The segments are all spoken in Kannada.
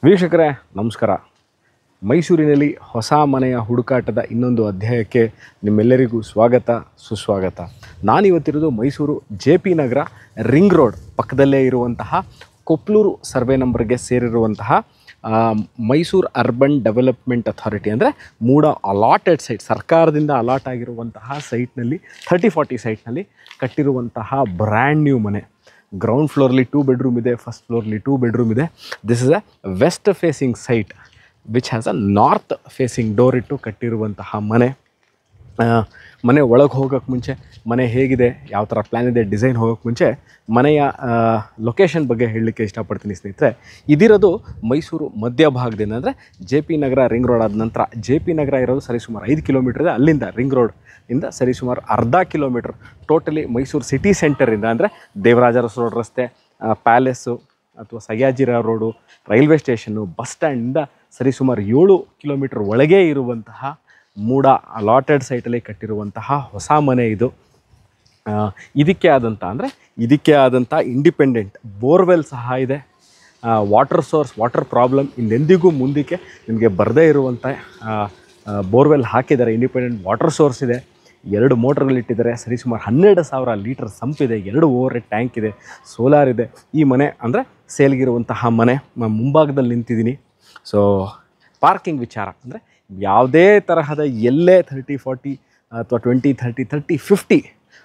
ವೀಕ್ಷಕರೇ ನಮಸ್ಕಾರ. ಮೈಸೂರಿನಲ್ಲಿ ಹೊಸ ಮನೆಯ ಹುಡುಕಾಟದ ಇನ್ನೊಂದು ಅಧ್ಯಾಯಕ್ಕೆ ನಿಮ್ಮೆಲ್ಲರಿಗೂ ಸ್ವಾಗತ ಸುಸ್ವಾಗತ. ನಾನಿವತ್ತಿರೋದು Mysuru JP Nagar ring road ಪಕ್ಕದಲ್ಲೇ ಇರುವಂತಹ ಕೊಪ್ಲೂರು ಸರ್ವೆ ನಂಬರ್ಗೆ ಸೇರಿರುವಂತಹ ಮೈಸೂರು ಅರ್ಬನ್ ಡೆವಲಪ್ಮೆಂಟ್ ಅಥಾರಿಟಿ ಅಂದರೆ ಮೂಡ ಅಲಾಟೆಡ್ ಸೈಟ್, ಸರ್ಕಾರದಿಂದ ಅಲಾಟ್ ಆಗಿರುವಂತಹ ಸೈಟ್ನಲ್ಲಿ 30-40 ಸೈಟ್ನಲ್ಲಿ ಕಟ್ಟಿರುವಂತಹ ಬ್ರ್ಯಾಂಡ್ ನ್ಯೂ ಮನೆ. ಗ್ರೌಂಡ್ ಫ್ಲೋರ್ಲಿ 2 ಬೆಡ್ರೂಮ್ ಇದೆ, ಫಸ್ಟ್ ಫ್ಲೋರ್ಲಿ 2 ಬೆಡ್ರೂಮ್ ಇದೆ. This is a west facing site which has a north facing door ಇಟ್ಟು ಕಟ್ಟಿರುವಂತಹ ಮನೆ. ಮನೆ ಒಳಗೆ ಹೋಗೋಕ್ಕೆ ಮುಂಚೆ ಮನೆ ಹೇಗಿದೆ, ಯಾವ ಥರ ಪ್ಲ್ಯಾನ್ ಇದೆ, ಡಿಸೈನ್ ಹೋಗೋಕ್ಕೆ ಮುಂಚೆ ಮನೆಯ ಲೊಕೇಶನ್ ಬಗ್ಗೆ ಹೇಳಲಿಕ್ಕೆ ಇಷ್ಟಪಡ್ತೀನಿ ಸ್ನೇಹಿತರೆ. ಇದಿರೋದು ಮೈಸೂರು ಮಧ್ಯಭಾಗದಿಂದ, ಅಂದರೆ JP ನಗರ ರಿಂಗ್ ರೋಡ್ ಆದ ನಂತರ JP ನಗರ ಇರೋದು ಸರಿಸುಮಾರು 5 ಕಿಲೋಮೀಟರ್ ಇದೆ. ಅಲ್ಲಿಂದ ರಿಂಗ್ ರೋಡ್ ಇಂದ ಸರಿಸುಮಾರು ಅರ್ಧ ಕಿಲೋಮೀಟ್ರ್ ಟೋಟಲಿ ಮೈಸೂರು ಸಿಟಿ ಸೆಂಟರಿಂದ, ಅಂದರೆ ದೇವರಾಜರಸ್ ರೋಡ್ ರಸ್ತೆ, ಪ್ಯಾಲೇಸು ಅಥವಾ Sayyajirao road, railway station, bus ಸ್ಟ್ಯಾಂಡಿಂದ ಸರಿಸುಮಾರು 7 ಕಿಲೋಮೀಟ್ರ್ ಒಳಗೆ ಇರುವಂತಹ ಮೂಡ ಅಲಾಟೆಡ್ ಸೈಟಲ್ಲಿ ಕಟ್ಟಿರುವಂತಹ ಹೊಸ ಮನೆ ಇದು. ಇದಕ್ಕೆ ಆದಂಥ ಇಂಡಿಪೆಂಡೆಂಟ್ ಬೋರ್ವೆಲ್ ಸಹ ಇದೆ. ವಾಟರ್ ಸೋರ್ಸ್, ವಾಟರ್ ಪ್ರಾಬ್ಲಮ್ ಇನ್ನೆಂದಿಗೂ ಮುಂದಕ್ಕೆ ನಿಮಗೆ ಬರದೇ ಇರುವಂಥ ಬೋರ್ವೆಲ್ ಹಾಕಿದ್ದಾರೆ. ಇಂಡಿಪೆಂಡೆಂಟ್ ವಾಟರ್ ಸೋರ್ಸ್ ಇದೆ. 2 ಮೋಟ್ರ್ಗಳಿಟ್ಟಿದ್ದಾರೆ. ಸರಿಸುಮಾರು 12,000 ಲೀಟರ್ ಸಂಪಿದೆ. 2 ಓವರ್ ಹೆಡ್ ಟ್ಯಾಂಕ್ ಇದೆ. ಸೋಲಾರ್ ಇದೆ. ಈ ಮನೆ ಅಂದರೆ ಸೇಲ್ಗಿರುವಂತಹ ಮನೆ. ಮುಂಭಾಗದಲ್ಲಿ ನಿಂತಿದ್ದೀನಿ. ಸೊ ಪಾರ್ಕಿಂಗ್ ವಿಚಾರ ಅಂದರೆ ಯಾವುದೇ ತರಹದ ಎಲ್ಲೇ 30-40 ಅಥವಾ 20-30-30-50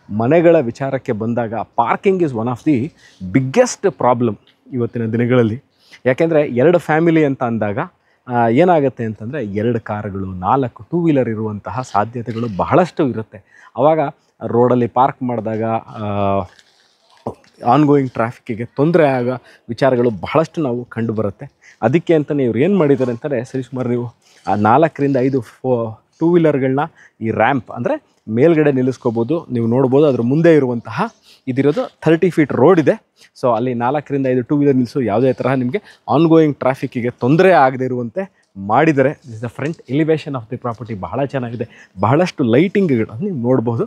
ಮನೆಗಳ ವಿಚಾರಕ್ಕೆ ಬಂದಾಗ parking is one of the biggest problem ಇವತ್ತಿನ ದಿನಗಳಲ್ಲಿ. ಯಾಕೆಂದರೆ 2 ಫ್ಯಾಮಿಲಿ ಅಂತ ಅಂದಾಗ ಏನಾಗುತ್ತೆ ಅಂತಂದರೆ 2 ಕಾರುಗಳು, 4 ಟೂ ವೀಲರ್ ಇರುವಂತಹ ಸಾಧ್ಯತೆಗಳು ಬಹಳಷ್ಟು ಇರುತ್ತೆ. ಆವಾಗ ರೋಡಲ್ಲಿ ಪಾರ್ಕ್ ಮಾಡಿದಾಗ ಆನ್ಗೋಯಿಂಗ್ ಟ್ರಾಫಿಕ್ಕಿಗೆ ತೊಂದರೆ ಆಗೋ ವಿಚಾರಗಳು ಬಹಳಷ್ಟು ನಾವು ಕಂಡು ಬರುತ್ತೆ. ಅದಕ್ಕೆ ಅಂತಲೇ ಇವ್ರು ಏನು ಮಾಡಿದ್ದಾರೆ ಅಂತಾರೆ, ಸರಿಸುಮಾರು ನೀವು 4-5 ಟೂ ವೀಲರ್ಗಳನ್ನ ಈ ರ್ಯಾಂಪ್ ಅಂದರೆ ಮೇಲ್ಗಡೆ ನಿಲ್ಲಿಸ್ಕೋಬೋದು. ನೀವು ನೋಡ್ಬೋದು ಅದ್ರ ಮುಂದೆ ಇರುವಂತಹ ಇದಿರೋದು 30 ಫೀಟ್ ರೋಡ್ ಇದೆ. ಸೊ ಅಲ್ಲಿ 4-5 ಟೂ ವೀಲರ್ ನಿಲ್ಲಿಸೋ ಯಾವುದೇ ತರಹ ನಿಮಗೆ ಆನ್ಗೋಯಿಂಗ್ ಟ್ರಾಫಿಕ್ಕಿಗೆ ತೊಂದರೆ ಆಗದೇ ಇರುವಂತೆ ಮಾಡಿದ್ದಾರೆ. This the front elevation of the property ಬಹಳ ಚೆನ್ನಾಗಿದೆ. ಬಹಳಷ್ಟು ಲೈಟಿಂಗ್ಗಳು ನೀವು ನೋಡ್ಬೋದು.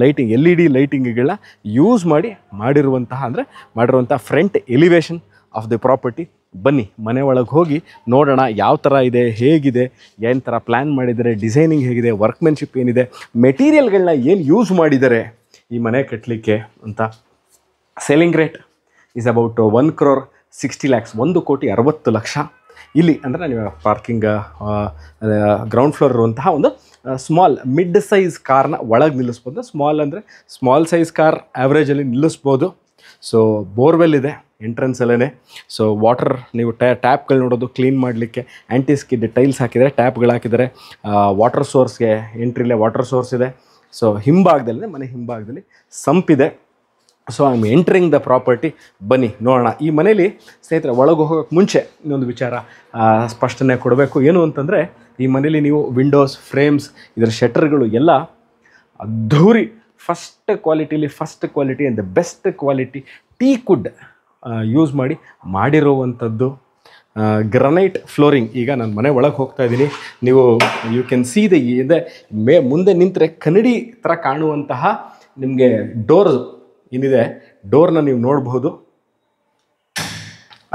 ಲೈಟಿಂಗ್ LED ಲೈಟಿಂಗ್ಗಳನ್ನ ಯೂಸ್ ಮಾಡಿರುವಂತಹ front elevation of the property. ಬನ್ನಿ ಮನೆ ಒಳಗೆ ಹೋಗಿ ನೋಡೋಣ ಯಾವ ಥರ ಇದೆ, ಹೇಗಿದೆ, ಏನು ಥರ ಪ್ಲ್ಯಾನ್ ಮಾಡಿದ್ದಾರೆ, ಡಿಸೈನಿಂಗ್ ಹೇಗಿದೆ, ವರ್ಕ್ಮೆನ್ಶಿಪ್ ಏನಿದೆ, ಮೆಟೀರಿಯಲ್ಗಳನ್ನ ಏನು ಯೂಸ್ ಮಾಡಿದ್ದಾರೆ ಈ ಮನೆ ಕಟ್ಟಲಿಕ್ಕೆ ಅಂತ. Selling rate is about 1,60,00,000, 1,60,00,000. ಇಲ್ಲಿ ಅಂದರೆ ನೀವು ಪಾರ್ಕಿಂಗ್ ಗ್ರೌಂಡ್ ಫ್ಲೋರ್ ಇರುವಂತಹ ಒಂದು ಸ್ಮಾಲ್ ಮಿಡ್ ಸೈಜ್ ಕಾರ್ನ ಒಳಗೆ ನಿಲ್ಲಿಸ್ಬೋದು. ಸ್ಮಾಲ್ ಅಂದರೆ ಸ್ಮಾಲ್ ಸೈಜ್ ಕಾರ್ ಆ್ಯಾವ್ರೇಜಲ್ಲಿ ನಿಲ್ಲಿಸ್ಬೋದು. ಸೊ ಬೋರ್ವೆಲ್ ಇದೆ ಎಂಟ್ರೆನ್ಸಲ್ಲೇ. ಸೊ ವಾಟರ್ ನೀವು ಟ್ಯಾಪ್ಗಳು ನೋಡೋದು ಕ್ಲೀನ್ ಮಾಡಲಿಕ್ಕೆ ಆ್ಯಂಟಿ ಸ್ಕಿಡ್ ಟೈಲ್ಸ್ ಹಾಕಿದ್ದಾರೆ, ಟ್ಯಾಪ್ಗಳು ಹಾಕಿದ್ದಾರೆ. ವಾಟರ್ ಸೋರ್ಸ್ಗೆ ಎಂಟ್ರಿಲೇ ವಾಟರ್ ಸೋರ್ಸ್ ಇದೆ. ಸೊ ಮನೆ ಹಿಂಭಾಗದಲ್ಲಿ ಸಂಪಿದೆ. So I am entering the property. ಬನ್ನಿ ನೋಡೋಣ. ಈ ಮನೇಲಿ ಸ್ನೇಹಿತರೆ ಒಳಗೆ ಹೋಗೋಕ್ಕೆ ಮುಂಚೆ ಇನ್ನೊಂದು ವಿಚಾರ ಸ್ಪಷ್ಟನೆ ಕೊಡಬೇಕು. ಏನು ಅಂತಂದರೆ ಈ ಮನೇಲಿ ನೀವು ವಿಂಡೋಸ್, ಫ್ರೇಮ್ಸ್, ಇದರ ಶಟರ್ಗಳು ಎಲ್ಲ ಅದ್ಧೂರಿ first quality and the best quality teakwood use ಮಾಡಿರುವಂಥದ್ದು. Granite flooring. ಈಗ ನಾನು ಮನೆ ಒಳಗೆ ಹೋಗ್ತಾ ಇದ್ದೀನಿ. ನೀವು ಯು ಕ್ಯಾನ್ ಸಿ ದ ಇದೆ ಮುಂದೆ ನಿಂತರೆ ಕನ್ನಡಿ ಥರ ಕಾಣುವಂತಹ ನಿಮಗೆ ಡೋರ್ ಏನಿದೆ, ಡೋರ್ನ ನೀವು ನೋಡಬಹುದು.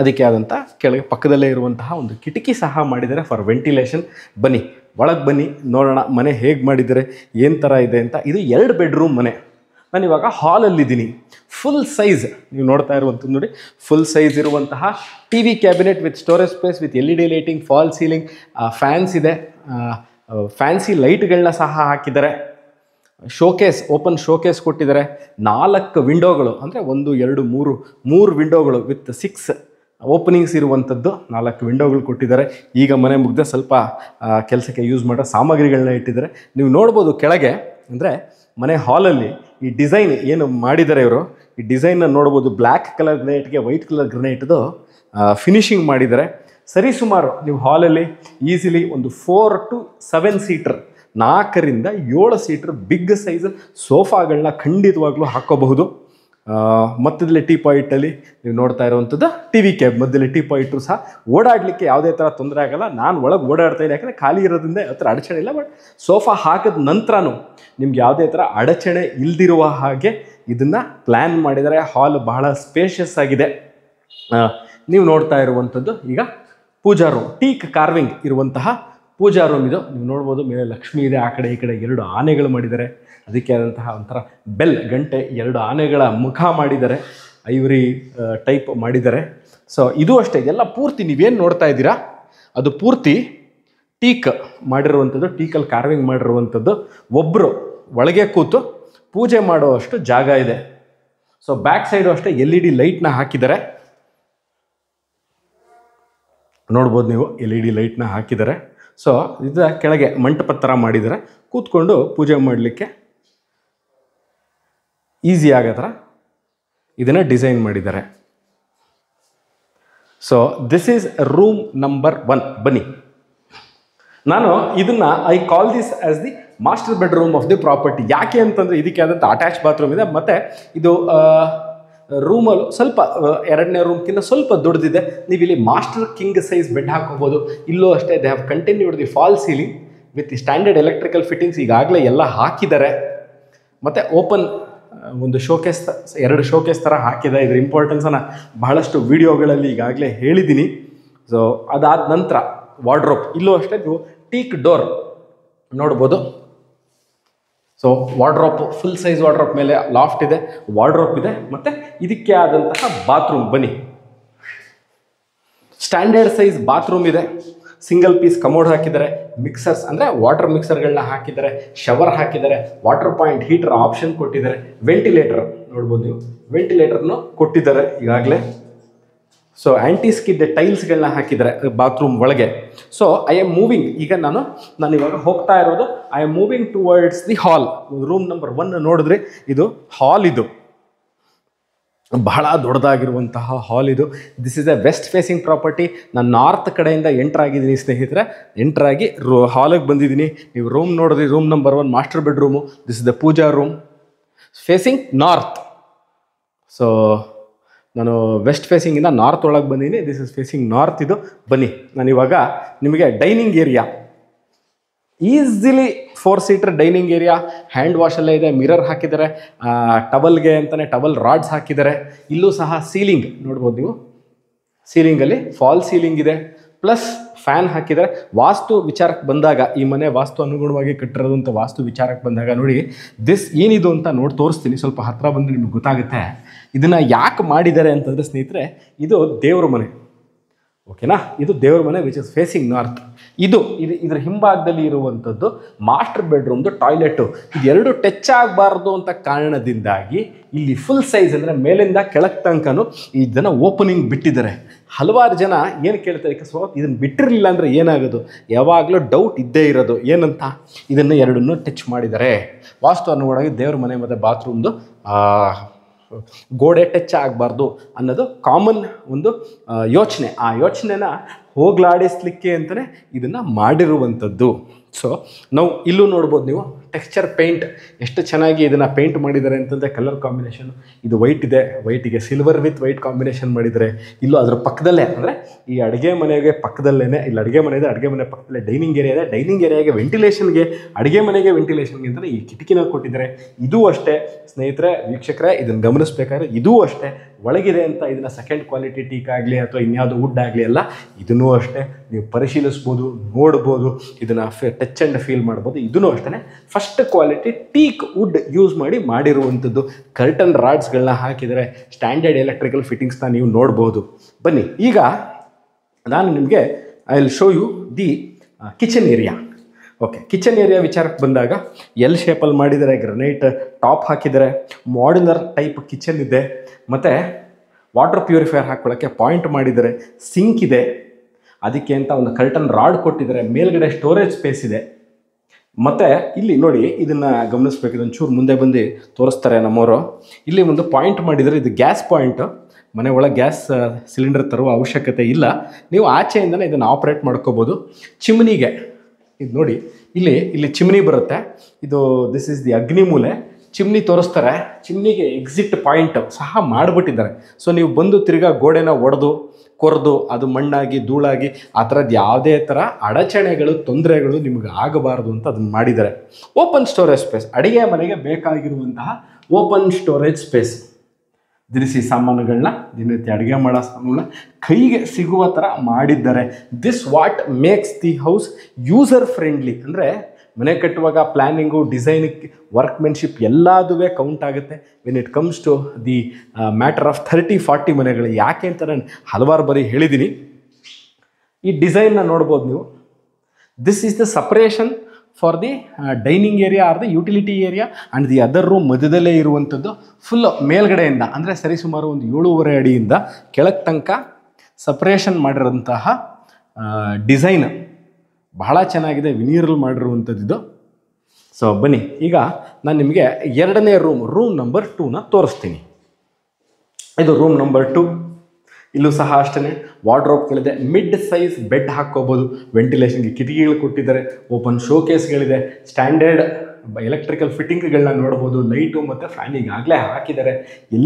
ಅದಕ್ಕೆ ಆದಂಥ ಕೆಳಗೆ ಪಕ್ಕದಲ್ಲೇ ಇರುವಂತಹ ಒಂದು ಕಿಟಕಿ ಸಹ ಮಾಡಿದ್ದಾರೆ ಫಾರ್ ವೆಂಟಿಲೇಷನ್. ಬನ್ನಿ ಒಳಗೆ ಬನ್ನಿ ನೋಡೋಣ ಮನೆ ಹೇಗೆ ಮಾಡಿದ್ದಾರೆ, ಏನು ಥರ ಇದೆ ಅಂತ. ಇದು 2 ಬೆಡ್ರೂಮ್ ಮನೆ. ನಾನು ಇವಾಗ ಹಾಲಲ್ಲಿದ್ದೀನಿ. ಫುಲ್ ಸೈಜ್ ನೀವು ನೋಡ್ತಾ ಇರುವಂಥದ್ದು ನೋಡಿ, ಫುಲ್ ಸೈಜ್ ಇರುವಂತಹ TV cabinet with storage space with LED lighting, fall ceiling, fans ಇದೆ. ಫ್ಯಾನ್ಸಿ ಲೈಟ್ಗಳನ್ನ ಸಹ ಹಾಕಿದ್ದಾರೆ. ಶೋಕೇಸ್, ಓಪನ್ ಶೋಕೇಸ್ ಕೊಟ್ಟಿದ್ದಾರೆ. 4 ವಿಂಡೋಗಳು ಅಂದರೆ 1, 2, 3 ವಿಂಡೋಗಳು ವಿತ್ 6 ಓಪನಿಂಗ್ಸ್ ಇರುವಂಥದ್ದು 4 ವಿಂಡೋಗಳು ಕೊಟ್ಟಿದ್ದಾರೆ. ಈಗ ಮನೆ ಮುಗ್ದೆ ಸ್ವಲ್ಪ ಕೆಲಸಕ್ಕೆ ಯೂಸ್ ಮಾಡೋ ಸಾಮಗ್ರಿಗಳನ್ನ ಇಟ್ಟಿದ್ದಾರೆ. ನೀವು ನೋಡ್ಬೋದು ಕೆಳಗೆ ಅಂದರೆ ಮನೆ ಹಾಲಲ್ಲಿ ಈ ಡಿಸೈನ್ ಏನು ಮಾಡಿದ್ದಾರೆ ಇವರು, ಈ ಡಿಸೈನ್ನ ನೋಡ್ಬೋದು. ಬ್ಲ್ಯಾಕ್ ಕಲರ್ ಗ್ರನೈಟ್ಗೆ ವೈಟ್ ಕಲರ್ ಗ್ರನೈಟ್ದು ಫಿನಿಶಿಂಗ್ ಮಾಡಿದ್ದಾರೆ. ಸರಿಸುಮಾರು ನೀವು ಹಾಲಲ್ಲಿ ಈಸಿಲಿ ಒಂದು 4 to 7 ಸೀಟರ್, 4ರಿಂದ 7 ಸೀಟರ್ ಬಿಗ್ ಸೈಜ್ ಸೋಫಾಗಳನ್ನ ಖಂಡಿತವಾಗ್ಲೂ ಹಾಕೋಬಹುದು. ಮಧ್ಯದಲ್ಲಿ ಟೀ ಪಾಯಿಂಟಲ್ಲಿ ನೀವು ನೋಡ್ತಾ ಇರುವಂಥದ್ದು TV ಕ್ಯಾಬ್ ಮಧ್ಯದಲ್ಲಿ ಟೀ ಪಾಯಿಂಟು ಸಹ ಓಡಾಡಲಿಕ್ಕೆ ಯಾವುದೇ ಥರ ತೊಂದರೆ ಆಗಲ್ಲ. ನಾನು ಒಳಗೆ ಓಡಾಡ್ತಾ ಇದ್ದೀನಿ ಯಾಕಂದರೆ ಖಾಲಿ ಇರೋದ್ರಿಂದ ಯಾವ ಥರ ಅಡಚಣೆ ಇಲ್ಲ. ಬಟ್ ಸೋಫಾ ಹಾಕಿದ ನಂತರನೂ ನಿಮ್ಗೆ ಯಾವುದೇ ಥರ ಅಡಚಣೆ ಇಲ್ದಿರುವ ಹಾಗೆ ಇದನ್ನು ಪ್ಲ್ಯಾನ್ ಮಾಡಿದ್ದಾರೆ. ಹಾಲ್ ಬಹಳ ಸ್ಪೇಷಿಯಸ್ ಆಗಿದೆ. ನೀವು ನೋಡ್ತಾ ಇರುವಂಥದ್ದು ಈಗ ಪೂಜಾ ರೂಮ್, ಟೀಕ್ ಕಾರ್ವಿಂಗ್ ಇರುವಂತಹ ಪೂಜಾ ರೂಮ್ ಇದು. ನೀವು ನೋಡ್ಬೋದು ಮೇಲೆ ಲಕ್ಷ್ಮಿ ಇದೆ, ಆ ಕಡೆ ಈ ಕಡೆ 2 ಆನೆಗಳು ಮಾಡಿದ್ದಾರೆ. ಅದಕ್ಕೆ ಆದಂತಹ ಒಂಥರ ಬೆಲ್ ಗಂಟೆ, 2 ಆನೆಗಳ ಮುಖ ಮಾಡಿದ್ದಾರೆ, ಐವರಿ ಟೈಪ್ ಮಾಡಿದ್ದಾರೆ. ಸೊ ಇದು ಅಷ್ಟೇ, ಎಲ್ಲ ಪೂರ್ತಿ ನೀವೇನು ನೋಡ್ತಾ ಇದ್ದೀರಾ ಅದು ಪೂರ್ತಿ ಟೀಕ್ ಮಾಡಿರುವಂಥದ್ದು, ಟೀಕಲ್ಲಿ ಕಾರ್ವಿಂಗ್ ಮಾಡಿರುವಂಥದ್ದು. ಒಬ್ಬರು ಒಳಗೆ ಕೂತು ಪೂಜೆ ಮಾಡುವಷ್ಟು ಜಾಗ ಇದೆ. ಸೊ ಬ್ಯಾಕ್ ಸೈಡು ಅಷ್ಟೇ LED ಲೈಟ್ನ ಹಾಕಿದ್ದಾರೆ, ನೋಡ್ಬೋದು ನೀವು LED ಲೈಟ್ನ ಹಾಕಿದ್ದಾರೆ. ಸೊ ಇದರ ಕೆಳಗೆ ಮಂಟಪ ಥರ ಮಾಡಿದ್ದಾರೆ, ಕೂತ್ಕೊಂಡು ಪೂಜೆ ಮಾಡಲಿಕ್ಕೆ ಈಸಿ ಆಗೋ ಥರ ಇದನ್ನು ಡಿಸೈನ್ ಮಾಡಿದ್ದಾರೆ. So this is room number 1. ಬನ್ನಿ, ನಾನು ಇದನ್ನು I call this as the master bedroom of the property. ಯಾಕೆ ಅಂತಂದರೆ ಇದಕ್ಕೆ ಆದಂಥ ಅಟ್ಯಾಚ್ ಬಾತ್ರೂಮ್ ಇದೆ, ಮತ್ತು ಇದು ರೂಮಲ್ಲಿ ಸ್ವಲ್ಪ 2ನೇ ರೂಮ್ಗಿಂತ ಸ್ವಲ್ಪ ದೊಡ್ಡದಿದೆ. ನೀವು ಇಲ್ಲಿ ಮಾಸ್ಟರ್ ಕಿಂಗ್ ಸೈಜ್ ಬೆಡ್ ಹಾಕೋಬೋದು. ಇಲ್ಲೂ ಅಷ್ಟೇ, they have continued the fall ceiling with standard electrical fittings ಈಗಾಗಲೇ ಎಲ್ಲ ಹಾಕಿದ್ದಾರೆ. ಮತ್ತು ಓಪನ್ ಒಂದು ಶೋಕೇಸ್, 2 ಶೋಕೇಸ್ ಥರ ಹಾಕಿದೆ. ಇದರ ಇಂಪಾರ್ಟೆನ್ಸನ್ನು ಬಹಳಷ್ಟು ವಿಡಿಯೋಗಳಲ್ಲಿ ಈಗಾಗಲೇ ಹೇಳಿದ್ದೀನಿ. ಸೊ ಅದಾದ ನಂತರ ವಾರ್ಡ್ರೋಬ್, ಇಲ್ಲೂ ಅಷ್ಟೇ ನೀವು ಟೀಕ್ ಡೋರ್ ನೋಡ್ಬೋದು. So wardrobe, full size wardrobe, ಮೇಲೆ ಲಾಫ್ಟ್ ಇದೆ, ವಾರ್ಡ್ರೋಪ್ ಇದೆ, ಮತ್ತು ಇದಕ್ಕೆ ಆದಂತಹ ಬಾತ್ರೂಮ್. ಬನ್ನಿ, ಸ್ಟ್ಯಾಂಡರ್ಡ್ ಸೈಜ್ ಬಾತ್ರೂಮ್ ಇದೆ. ಸಿಂಗಲ್ ಪೀಸ್ ಕಮೋಡ್ ಹಾಕಿದ್ದಾರೆ, ಮಿಕ್ಸರ್ಸ್ ಅಂದರೆ ವಾಟರ್ ಮಿಕ್ಸರ್ಗಳನ್ನ ಹಾಕಿದ್ದಾರೆ, ಶವರ್ ಹಾಕಿದ್ದಾರೆ, ವಾಟರ್ ಪಾಯಿಂಟ್ ಹೀಟರ್ ಆಪ್ಷನ್ ಕೊಟ್ಟಿದ್ದಾರೆ, ವೆಂಟಿಲೇಟರ್ ನೋಡ್ಬೋದು ನೀವು, ವೆಂಟಿಲೇಟರ್ನು ಕೊಟ್ಟಿದ್ದಾರೆ ಈಗಾಗಲೇ. ಸೊ ಆ್ಯಂಟಿ ಸ್ಕಿಡ್ ಟೈಲ್ಸ್ಗಳನ್ನ ಹಾಕಿದ್ದಾರೆ ಬಾತ್ರೂಮ್ ಒಳಗೆ. ಸೊ ಐ ಆಮ್ ಮೂವಿಂಗ್, ಈಗ ನಾನು ಇವಾಗ ಹೋಗ್ತಾ ಇರೋದು, I am moving towards the hall. Room number 1 ನೋಡಿದ್ರೆ ಇದು ಹಾಲ್, ಇದು ಬಹಳ ದೊಡ್ಡದಾಗಿರುವಂತಹ ಹಾಲ್ ಇದು. This is a west facing property. ನಾನು ನಾರ್ತ್ ಕಡೆಯಿಂದ ಎಂಟರ್ ಆಗಿದ್ದೀನಿ ಸ್ನೇಹಿತರೆ, ಎಂಟರ್ ಆಗಿ ಹಾಲಿಗೆ ಬಂದಿದ್ದೀನಿ. ನೀವು ರೂಮ್ ನೋಡಿದ್ರಿ, room number 1 master bedroom. This is the puja room facing north. So ನಾನು ವೆಸ್ಟ್ ಫೇಸಿಂಗಿಂದ ನಾರ್ತ್ ಒಳಗೆ ಬಂದಿದ್ದೀನಿ. ದಿಸ್ ಇಸ್ ಫೇಸಿಂಗ್ ನಾರ್ತ್ ಇದು. ಬನ್ನಿ, ನಾನಿವಾಗ ನಿಮಗೆ dining area, easily 4 seater dining area, hand ವಾಶಲ್ಲೇ ಇದೆ, ಮಿರರ್ ಹಾಕಿದ್ದಾರೆ, ಟವಲ್ಗೆ ಅಂತಲೇ ಟವಲ್ ರಾಡ್ಸ್ ಹಾಕಿದ್ದಾರೆ. ಇಲ್ಲೂ ಸಹ ಸೀಲಿಂಗ್ ನೋಡ್ಬೋದು ನೀವು, ಸೀಲಿಂಗಲ್ಲಿ ಫಾಲ್ ಸೀಲಿಂಗ್ ಇದೆ, ಪ್ಲಸ್ ಫ್ಯಾನ್ ಹಾಕಿದ್ದಾರೆ. ವಾಸ್ತು ವಿಚಾರಕ್ಕೆ ಬಂದಾಗ, ಈ ಮನೆ ವಾಸ್ತು ಅನುಗುಣವಾಗಿ ಕಟ್ಟಿರೋದು ಅಂತ ವಾಸ್ತು ವಿಚಾರಕ್ಕೆ ಬಂದಾಗ ನೋಡಿ, ದಿಸ್ ಏನಿದು ಅಂತ ತೋರಿಸ್ತೀನಿ. ಸ್ವಲ್ಪ ಹತ್ತಿರ ಬಂದರೆ ನಿಮಗೆ ಗೊತ್ತಾಗುತ್ತೆ ಇದನ್ನು ಯಾಕೆ ಮಾಡಿದ್ದಾರೆ ಅಂತಂದರೆ ಸ್ನೇಹಿತರೆ, ಇದು ದೇವ್ರ ಮನೆ, ಓಕೆನಾ? ಇದು ದೇವ್ರ ಮನೆ ವಿಚ್ ಇಸ್ ಫೇಸಿಂಗ್ ನಾರ್ತ್. ಇದರ ಹಿಂಭಾಗದಲ್ಲಿ ಇರುವಂಥದ್ದು ಮಾಸ್ಟರ್ ಬೆಡ್ರೂಮ್ದು ಟಾಯ್ಲೆಟು. ಇದೆರಡು ಟಚ್ ಆಗಬಾರ್ದು ಅಂತ ಕಾರಣದಿಂದಾಗಿ ಇಲ್ಲಿ ಫುಲ್ ಸೈಜ್ ಅಂದರೆ ಮೇಲಿಂದ ಕೆಳಗೆ ತನಕನೂ ಇದನ್ನು ಓಪನಿಂಗ್ ಬಿಟ್ಟಿದ್ದಾರೆ. ಹಲವಾರು ಜನ ಏನು ಕೇಳ್ತಾರೆ, ಅಕಸ್ಮಾತ್ ಇದನ್ನು ಬಿಟ್ಟಿರಲಿಲ್ಲ ಅಂದರೆ ಏನಾಗೋದು, ಯಾವಾಗಲೂ ಡೌಟ್ ಇದ್ದೇ ಇರೋದು ಏನಂತ, ಇದನ್ನು ಎರಡನ್ನೂ ಟಚ್ ಮಾಡಿದ್ದಾರೆ. ವಾಸ್ತು ಅನುಗುಣವಾಗಿ ದೇವ್ರ ಮನೆ ಮತ್ತು ಬಾತ್ರೂಮ್ದು ಗೋಡೆ ಟಚ್ ಆಗಬಾರ್ದು ಅನ್ನೋದು ಕಾಮನ್ ಒಂದು ಯೋಚನೆ. ಆ ಯೋಚನೆನ ಹೋಗಲಾಡಿಸ್ಲಿಕ್ಕೆ ಅಂತಲೇ ಇದನ್ನು ಮಾಡಿರುವಂಥದ್ದು. ಸೊ ನಾವು ಇಲ್ಲೂ ನೋಡ್ಬೋದು ನೀವು, ಟೆಕ್ಸ್ಚರ್ ಪೇಂಟ್ ಎಷ್ಟು ಚೆನ್ನಾಗಿ ಇದನ್ನು ಪೇಂಟ್ ಮಾಡಿದ್ದಾರೆ ಅಂತಂದರೆ, ಕಲರ್ ಕಾಂಬಿನೇಷನ್ ಇದು ವೈಟ್ ಇದೆ, ವೈಟಿಗೆ ಸಿಲ್ವರ್ ವಿತ್ ವೈಟ್ ಕಾಂಬಿನೇಷನ್ ಮಾಡಿದ್ದಾರೆ. ಇಲ್ಲೂ ಅದರ ಪಕ್ಕದಲ್ಲೇ ಅಂದರೆ ಈ ಅಡುಗೆ ಮನೆಗೆ ಪಕ್ಕದಲ್ಲೇ, ಇಲ್ಲಿ ಅಡುಗೆ ಮನೆ ಇದೆ, ಅಡುಗೆ ಮನೆ ಪಕ್ಕದಲ್ಲೇ ಡೈನಿಂಗ್ ಏರಿಯಾ ಇದೆ. ಡೈನಿಂಗ್ ಏರಿಯಾಗೆ ವೆಂಟಿಲೇಷನ್ಗೆ, ಅಡುಗೆ ಮನೆಗೆ ವೆಂಟಿಲೇಷನ್ಗೆ ಅಂತಲೇ ಈ ಕಿಟಕಿನ ಕೊಟ್ಟಿದ್ದಾರೆ. ಇದೂ ಅಷ್ಟೇ ಸ್ನೇಹಿತರೆ, ವೀಕ್ಷಕರೇ ಇದನ್ನು ಗಮನಿಸಬೇಕಾದ್ರೆ, ಇದೂ ಅಷ್ಟೇ ಒಳಗಿದೆ ಅಂತ ಇದನ್ನು ಸೆಕೆಂಡ್ ಕ್ವಾಲಿಟಿ ಟೀಕ್ ಆಗಲಿ ಅಥವಾ ಇನ್ಯಾವುದು ವುಡ್ ಆಗಲಿ ಅಲ್ಲ, ಇದನ್ನೂ ಅಷ್ಟೇ ನೀವು ಪರಿಶೀಲಿಸ್ಬೋದು, ನೋಡ್ಬೋದು, ಇದನ್ನು ಟಚ್ ಆ್ಯಂಡ್ ಫೀಲ್ ಮಾಡ್ಬೋದು. ಇದೂ ಅಷ್ಟೇ first quality teak wood use ಮಾಡಿರುವಂಥದ್ದು. ಕರ್ಟನ್ ರಾಡ್ಸ್ಗಳನ್ನ ಹಾಕಿದರೆ, ಸ್ಟ್ಯಾಂಡರ್ಡ್ ಎಲೆಕ್ಟ್ರಿಕಲ್ ಫಿಟ್ಟಿಂಗ್ಸ್ನ ನೀವು ನೋಡ್ಬೋದು. ಬನ್ನಿ, ಈಗ ನಾನು ನಿಮಗೆ I will show you the kitchen area. Okay, kitchen area ವಿಚಾರಕ್ಕೆ ಬಂದಾಗ ಎಲ್ ಶೇಪಲ್ಲಿ ಮಾಡಿದ್ದಾರೆ, ಗ್ರನೈಟ್ ಟಾಪ್ ಹಾಕಿದ್ದಾರೆ, ಮಾಡ್ಯುಲರ್ ಟೈಪ್ ಕಿಚನ್ ಇದೆ, ಮತ್ತು ವಾಟರ್ ಪ್ಯೂರಿಫೈಯರ್ ಹಾಕ್ಕೊಳ್ಳೋಕ್ಕೆ ಪಾಯಿಂಟ್ ಮಾಡಿದ್ದಾರೆ, ಸಿಂಕ್ ಇದೆ, ಅದಕ್ಕೆ ಅಂತ ಒಂದು ಕರ್ಟನ್ ರಾಡ್ ಕೊಟ್ಟಿದ್ದಾರೆ, ಮೇಲ್ಗಡೆ ಸ್ಟೋರೇಜ್ ಸ್ಪೇಸ್ ಇದೆ. ಮತ್ತು ಇಲ್ಲಿ ನೋಡಿ, ಇದನ್ನು ಗಮನಿಸ್ಬೇಕು, ಇದೊಂದು ಚೂರು ಮುಂದೆ ಬಂದು ತೋರಿಸ್ತಾರೆ ನಮ್ಮವರು. ಇಲ್ಲಿ ಒಂದು ಪಾಯಿಂಟ್ ಮಾಡಿದರೆ, ಇದು ಗ್ಯಾಸ್ ಪಾಯಿಂಟು. ಮನೆ ಒಳಗೆ ಗ್ಯಾಸ್ ಸಿಲಿಂಡರ್ ತರುವ ಅವಶ್ಯಕತೆ ಇಲ್ಲ, ನೀವು ಆಚೆಯಿಂದನೇ ಇದನ್ನು ಆಪ್ರೇಟ್ ಮಾಡ್ಕೋಬೋದು. ಚಿಮ್ನಿಗೆ ಇದು ನೋಡಿ, ಇಲ್ಲಿ ಚಿಮ್ನಿ ಬರುತ್ತೆ. ಇದು ದಿಸ್ ಈಸ್ ದಿ ಅಗ್ನಿಮೂಲೆ. ಚಿಮ್ನಿ ತೋರಿಸ್ತಾರೆ, ಚಿಮ್ನಿಗೆ ಎಕ್ಸಿಟ್ ಪಾಯಿಂಟ್ ಸಹ ಮಾಡಿಬಿಟ್ಟಿದ್ದಾರೆ. ಸೊ ನೀವು ಬಂದು ತಿರ್ಗಾ ಗೋಡೆನ ಒಡೆದು ಕೊರೆದು ಅದು ಮಣ್ಣಾಗಿ ಧೂಳಾಗಿ ಆ ಥರದ್ದು ಯಾವುದೇ ಥರ ಅಡಚಣೆಗಳು, ತೊಂದರೆಗಳು ನಿಮಗೆ ಆಗಬಾರ್ದು ಅಂತ ಅದನ್ನು ಮಾಡಿದ್ದಾರೆ. ಓಪನ್ ಸ್ಟೋರೇಜ್ ಸ್ಪೇಸ್, ಅಡುಗೆ ಮನೆಗೆ ಬೇಕಾಗಿರುವಂತಹ ಓಪನ್ ಸ್ಟೋರೇಜ್ ಸ್ಪೇಸ್. ದಿನಸಿ ಸಾಮಾನುಗಳನ್ನ, ದಿನನಿತ್ಯ ಅಡುಗೆ ಮಾಡೋ ಸಾಮಾನುಗಳನ್ನ ಕೈಗೆ ಸಿಗುವ ಥರ ಮಾಡಿದ್ದಾರೆ. This what makes the house user friendly. ಅಂದರೆ ಮನೆ ಕಟ್ಟುವಾಗ ಪ್ಲ್ಯಾನಿಂಗು, ಡಿಸೈನಿಂಗ್, ವರ್ಕ್ಮೆನ್ಶಿಪ್ ಎಲ್ಲದೂ ಕೌಂಟ್ ಆಗುತ್ತೆ when it comes to the matter of 30-40 ಮನೆಗಳು. ಯಾಕೆ ಅಂತ ನಾನು ಹಲವಾರು ಬಾರಿ ಹೇಳಿದ್ದೀನಿ. ಈ ಡಿಸೈನ್ನ ನೋಡ್ಬೋದು ನೀವು. This is the separation for the dining area or the utility area and the other room ಮಧ್ಯದಲ್ಲೇ ಇರುವಂಥದ್ದು ಫುಲ್ ಮೇಲ್ಗಡೆಯಿಂದ, ಅಂದರೆ ಸರಿಸುಮಾರು ಒಂದು 7.5 ಅಡಿಯಿಂದ ಕೆಳಗೆ ತನಕ ಸಪ್ರೇಷನ್ ಮಾಡಿರೋಂತಹ ಡಿಸೈನ್ ಬಹಳ ಚೆನ್ನಾಗಿದೆ. ವಿನೀರಲ್ಲಿ ಮಾಡಿರುವಂಥದ್ದು. ಸೊ ಬನ್ನಿ, ಈಗ ನಾನು ನಿಮಗೆ ಎರಡನೇ ರೂಮ್ ನಂಬರ್ 2ನ ತೋರಿಸ್ತೀನಿ. ಇದು ರೂಮ್ ನಂಬರ್ 2. ಇಲ್ಲೂ ಸಹ ಅಷ್ಟೇ ವಾರ್ಡ್ರೋಬ್ಗಳಿದೆ. ಮಿಡ್ ಸೈಜ್ ಬೆಡ್ ಹಾಕ್ಕೋಬೋದು. ವೆಂಟಿಲೇಷನ್ಗೆ ಕಿಟಕಿಗಳು ಕೊಟ್ಟಿದ್ದಾರೆ. ಓಪನ್ ಶೋಕೇಸ್ಗಳಿದೆ. ಸ್ಟ್ಯಾಂಡರ್ಡ್ ಎಲೆಕ್ಟ್ರಿಕಲ್ ಫಿಟ್ಟಿಂಗ್ಗಳನ್ನ ನೋಡ್ಬೋದು. ಲೈಟು ಮತ್ತು ಫ್ಯಾನ್ ಈಗಾಗಲೇ ಹಾಕಿದ್ದಾರೆ.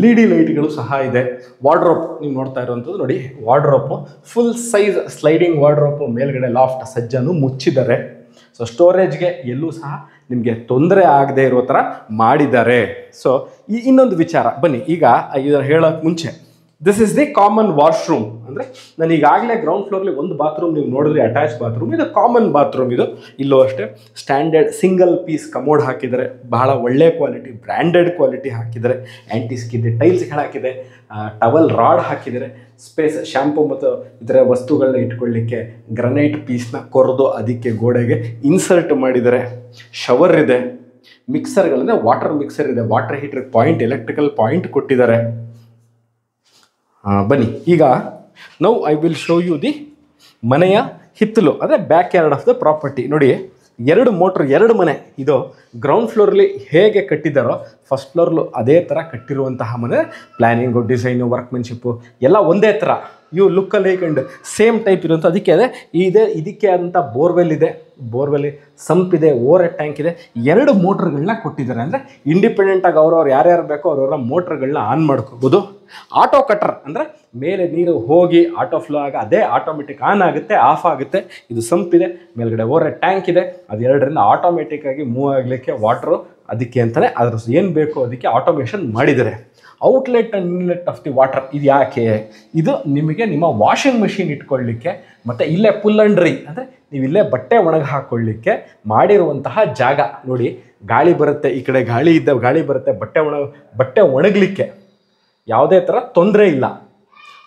LED ಲೈಟ್ಗಳು ಸಹ ಇದೆ. ವಾರ್ಡ್ರೋಬ್ ನೀವು ನೋಡ್ತಾ ಇರುವಂಥದ್ದು ನೋಡಿ. Wardrobe full size sliding wardrobe. ಮೇಲ್ಗಡೆ ಲಾಫ್ಟ್ ಸಜ್ಜನ್ನು ಮುಚ್ಚಿದ್ದಾರೆ. ಸೊ ಸ್ಟೋರೇಜ್ಗೆ ಎಲ್ಲೂ ಸಹ ನಿಮಗೆ ತೊಂದರೆ ಆಗದೆ ಇರೋ ಥರ ಮಾಡಿದ್ದಾರೆ. ಸೊ ಇನ್ನೊಂದು ವಿಚಾರ ಬನ್ನಿ, ಈಗ ಇದನ್ನು ಹೇಳೋಕ್ಕೆ ಮುಂಚೆ this is the common washroom. ಅಂದರೆ ನಾನು ಈಗಾಗಲೇ ಗ್ರೌಂಡ್ ಫ್ಲೋರ್ಲಿ ಒಂದು ಬಾತ್ರೂಮ್ ನೀವು ನೋಡಿದ್ರೆ ಅಟ್ಯಾಚ್ ಬಾತ್ರೂಮ್. ಇದು ಕಾಮನ್ ಬಾತ್ರೂಮ್. ಇದು ಇಲ್ಲೂ ಅಷ್ಟೇ ಸ್ಟ್ಯಾಂಡರ್ಡ್ ಸಿಂಗಲ್ ಪೀಸ್ ಕಮೋಡ್ ಹಾಕಿದ್ದಾರೆ. ಬಹಳ ಒಳ್ಳೆ ಕ್ವಾಲಿಟಿ, ಬ್ರ್ಯಾಂಡೆಡ್ ಕ್ವಾಲಿಟಿ ಹಾಕಿದ್ದಾರೆ. ಆ್ಯಂಟಿ ಸ್ಕಿಡ್ ಟೈಲ್ಸ್ಗಳು ಹಾಕಿದೆ. ಟವಲ್ ರಾಡ್ ಹಾಕಿದ್ದಾರೆ. ಸ್ಪೇಸ್ ಶಾಂಪು ಮತ್ತು ಇದರ ವಸ್ತುಗಳನ್ನ ಇಟ್ಕೊಳ್ಳಿಕ್ಕೆ ಗ್ರನೈಟ್ ಪೀಸ್ನ ಕೊರೆದು ಅದಕ್ಕೆ ಗೋಡೆಗೆ ಇನ್ಸರ್ಟ್ ಮಾಡಿದ್ದಾರೆ. ಶವರ್ ಇದೆ. ಮಿಕ್ಸರ್ಗಳಂದರೆ ವಾಟರ್ ಮಿಕ್ಸರ್ ಇದೆ. Water heater point, electrical point ಕೊಟ್ಟಿದ್ದಾರೆ. ಬನ್ನಿ, ಈಗ now I will show you the ಮನೆಯ ಹಿತ್ತಲು, ಅಂದರೆ back yard of the property. ನೋಡಿ, 2 ಮೋಟ್ರ್, 2 ಮನೆ. ಇದು ಗ್ರೌಂಡ್ ಫ್ಲೋರ್ಲಿ ಹೇಗೆ ಕಟ್ಟಿದ್ದಾರೋ ಫಸ್ಟ್ ಫ್ಲೋರ್ಲು ಅದೇ ಥರ ಕಟ್ಟಿರುವಂತಹ ಮನೆ. ಪ್ಲ್ಯಾನಿಂಗು, ಡಿಸೈನು, ವರ್ಕ್ಮೆನ್ಶಿಪ್ಪು ಎಲ್ಲ ಒಂದೇ ಥರ. You look like and same type ಇರುವಂಥ. ಅದಕ್ಕೆ ಇದಕ್ಕೆ ಆದಂಥ ಬೋರ್ವೆಲ್ ಇದೆ. ಬೋರ್ವೆಲ್ ಸಂಪ್ ಇದೆ. ಓವರ್ ಹೆಡ್ ಟ್ಯಾಂಕ್ ಇದೆ. 2 ಮೋಟ್ರ್ಗಳನ್ನ ಕೊಟ್ಟಿದ್ದಾರೆ. ಅಂದರೆ ಇಂಡಿಪೆಂಡೆಂಟಾಗಿ ಅವ್ರವ್ರು ಯಾರ್ಯಾರು ಬೇಕೋ ಅವ್ರವ್ರ ಮೋಟ್ರ್ಗಳನ್ನ ಆನ್ ಮಾಡ್ಕೋಬೋದು. ಆಟೋ ಕಟರ್ ಅಂದರೆ ಮೇಲೆ ನೀರು ಹೋಗಿ ಆಟೋ ಫ್ಲೋ ಆಗ ಅದೇ ಆಟೋಮೆಟಿಕ್ ಆನ್ ಆಗುತ್ತೆ, ಆಫ್ ಆಗುತ್ತೆ. ಇದು ಸಂಪ್ ಇದೆ. ಮೇಲ್ಗಡೆ ಓವರ್ ಹೆಡ್ ಟ್ಯಾಂಕ್ ಇದೆ. ಅದು 2ರಿಂದ ಆಟೋಮೆಟಿಕ್ಕಾಗಿ ಮೂವ್ ಆಗಲಿಕ್ಕೆ ವಾಟ್ರು ಅದಕ್ಕೆ ಅಂತಲೇ ಅದ್ರ ಏನು ಬೇಕೋ ಅದಕ್ಕೆ ಆಟೋಮೇಷನ್ ಮಾಡಿದ್ದಾರೆ. Outlet and inlet of the water ಇದು ಯಾಕೆ? ಇದು ನಿಮಗೆ ನಿಮ್ಮ ವಾಷಿಂಗ್ ಮೆಷಿನ್ ಇಟ್ಕೊಳ್ಳಿಕ್ಕೆ ಮತ್ತು ಇಲ್ಲೇ ಪುಲ್ ಆ್ಯಂಡ್ ಡ್ರೈ ಅಂದರೆ ನೀವು ಇಲ್ಲೇ ಬಟ್ಟೆ ಒಣಗಿ ಹಾಕ್ಕೊಳ್ಳಿಕ್ಕೆ ಮಾಡಿರುವಂತಹ ಜಾಗ. ನೋಡಿ, ಗಾಳಿ ಬರುತ್ತೆ, ಈ ಕಡೆ ಗಾಳಿ ಬರುತ್ತೆ. ಬಟ್ಟೆ ಒಣಗಲಿಕ್ಕೆ ಯಾವುದೇ ಥರ ತೊಂದರೆ ಇಲ್ಲ.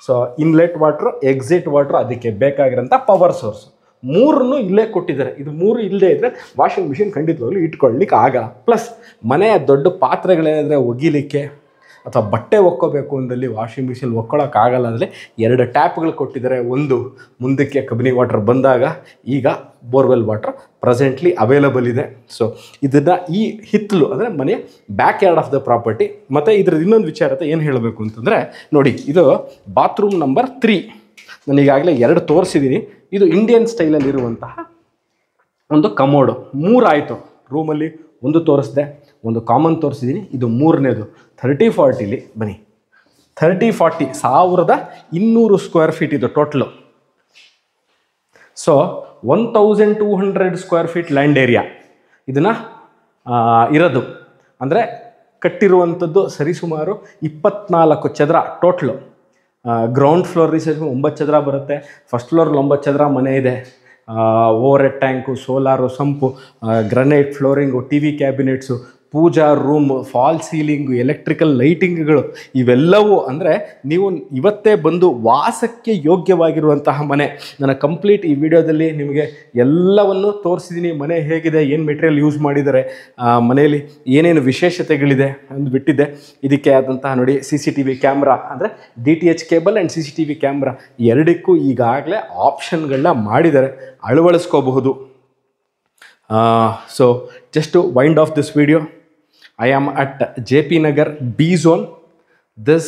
So inlet water, exit water, ಅದಕ್ಕೆ ಬೇಕಾಗಿರೋಂಥ ಪವರ್ ಸೋರ್ಸ್ 3 ಇಲ್ಲೇ ಕೊಟ್ಟಿದ್ದಾರೆ. ಇದು 3 ಇಲ್ಲದೇ ಇದ್ದರೆ ವಾಷಿಂಗ್ ಮಿಷಿನ್ ಖಂಡಿತವಾಗ್ಲೂ ಇಟ್ಕೊಳ್ಳಿಕ್ಕೆ ಆಗಲ್ಲ. ಪ್ಲಸ್ ಮನೆಯ ದೊಡ್ಡ ಪಾತ್ರೆಗಳೇನಾದರೆ ಒಗಿಲಿಕ್ಕೆ ಅಥವಾ ಬಟ್ಟೆ ಒಕ್ಕೋಬೇಕು ಅಂದಲ್ಲಿ ವಾಷಿಂಗ್ ಮಿಷಿನ್ ಒಕ್ಕೊಳ್ಳೋಕ್ಕಾಗಲ್ಲ ಅಂದರೆ 2 ಟ್ಯಾಪ್ಗಳು ಕೊಟ್ಟಿದ್ದಾರೆ. ಒಂದು ಮುಂದಕ್ಕೆ ಕಬಿನಿ ವಾಟರ್ ಬಂದಾಗ, ಈಗ ಬೋರ್ವೆಲ್ ವಾಟರ್ ಪ್ರೆಸೆಂಟ್ಲಿ ಅವೈಲಬಲ್ ಇದೆ. ಸೊ ಇದನ್ನು ಈ ಹಿತ್ತಲು ಅಂದರೆ ಮನೆ back yard of the property. ಮತ್ತು ಇದ್ರದ್ದು ಇನ್ನೊಂದು ವಿಚಾರತೆ ಏನು ಹೇಳಬೇಕು ಅಂತಂದರೆ, ನೋಡಿ, ಇದು ಬಾತ್ರೂಮ್ ನಂಬರ್ 3. ನಾನು ಈಗಾಗಲೇ 2 ತೋರಿಸಿದ್ದೀನಿ. ಇದು ಇಂಡಿಯನ್ ಸ್ಟೈಲಲ್ಲಿರುವಂತಹ ಒಂದು ಕಮೋಡು. 3 ಆಯಿತು. ರೂಮಲ್ಲಿ 1 ತೋರಿಸಿದೆ, 1 ಕಾಮನ್ ತೋರಿಸಿದ್ದೀನಿ. ಇದು 3ನೇದು 30-40ಲಿ. ಬನ್ನಿ, 30-40 1200 ಸ್ಕ್ವೇರ್ ಫೀಟ್ ಇದು total. So 1200 square feet land area ಇದನ್ನು ಇರೋದು. ಅಂದರೆ ಕಟ್ಟಿರುವಂಥದ್ದು ಸರಿಸುಮಾರು 24 ಚದರ ಟೋಟ್ಲು. ಗ್ರೌಂಡ್ ಫ್ಲೋರ್ಲಿ ಸೇರಿ 9 ಚದರ ಬರುತ್ತೆ. ಫಸ್ಟ್ ಫ್ಲೋರ್ಲಿ 9 ಚದರ ಮನೆ ಇದೆ. ಓವರ್ ಹೆಡ್ ಟ್ಯಾಂಕು, ಸೋಲಾರು, ಸಂಪು, ಗ್ರನೈಟ್ ಫ್ಲೋರಿಂಗು, TV ಕ್ಯಾಬಿನೆಟ್ಸು, ಪೂಜಾ ರೂಮ್, ಫಾಲ್ ಸೀಲಿಂಗು, ಎಲೆಕ್ಟ್ರಿಕಲ್ ಲೈಟಿಂಗ್ಗಳು ಇವೆಲ್ಲವೂ ಅಂದರೆ ನೀವು ಇವತ್ತೇ ಬಂದು ವಾಸಕ್ಕೆ ಯೋಗ್ಯವಾಗಿರುವಂತಹ ಮನೆ. ನಾನು ಕಂಪ್ಲೀಟ್ ಈ ವಿಡಿಯೋದಲ್ಲಿ ನಿಮಗೆ ಎಲ್ಲವನ್ನು ತೋರಿಸಿದ್ದೀನಿ. ಮನೆ ಹೇಗಿದೆ, ಏನು ಮೆಟೀರಿಯಲ್ ಯೂಸ್ ಮಾಡಿದ್ದಾರೆ, ಮನೆಯಲ್ಲಿ ಏನೇನು ವಿಶೇಷತೆಗಳಿದೆ ಅಂತ ಬಿಟ್ಟಿದ್ದೆ. ಇದಕ್ಕೆ ಆದಂತಹ ನೋಡಿ CCTV ಕ್ಯಾಮ್ರಾ ಅಂದರೆ DTH cable and CCTV camera ಎರಡಕ್ಕೂ ಈಗಾಗಲೇ ಆಪ್ಷನ್ಗಳನ್ನ ಮಾಡಿದ್ದಾರೆ, ಅಳವಡಿಸ್ಕೋಬಹುದು. So just to wind off this video, I am at JP Nagar B zone. This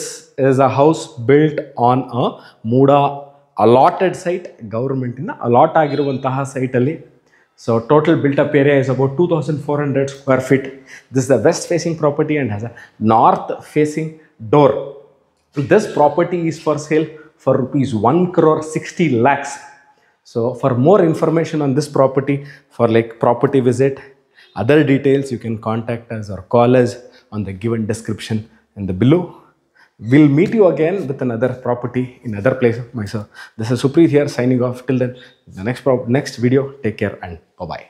is a house built on a Muda allotted site. Government in the allot ಆಗಿರುವಂತಹ site ಅಲ್ಲಿ. So total built up area is about 2400 square feet. This is the west facing property and has a north facing door. This property is for sale for rupees 1,60 lakhs. So for more information on this property, for like property visit, other details, you can contact us or call us on the given description in the below. We'll meet you again with another property in another place of Mysore. This is Supreet here signing off. Till then, the next video. Take care and bye-bye.